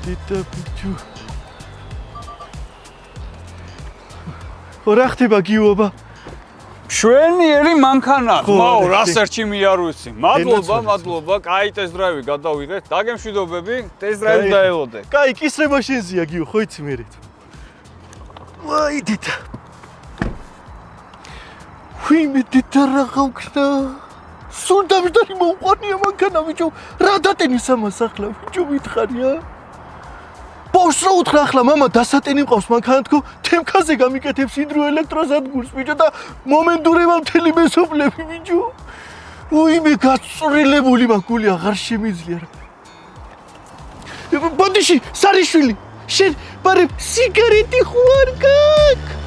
Dita bichu. Ora ხდება გიობა. შვენიერი მანქანა, მაო, რასერჩი მიარუცი. მადლობა, კაი ტესტ-დრაივი გადავიღეთ. დაგემშვიდობები, ტესტ-დრაივი დაელოდე. კაი, კისრება შენზეა გიო, ხო იცი მე. ვაი დიტა. ვიმე დიტა რა გავქნა. სულ დამჯდარი მოუყვანია მანქანა ბიჭო. რა დატენის ამას ახლა ბიჭო მითხარია? ბავშვს რა უთხრა ახლა მამა დასატენი მყავს მანქანა თქო თემქაზე გამიკეთებს ჰიდროელექტროსადგურს ბიჭო და მომენდურება მთელი მესოფლები ბიჭო. უიმე გაწვრილებული მაგული აღარ შემიძლია რა. ბოდიში, სარიშვილი, შენ ბარემ სიგარეტი ხო არ გაქვს?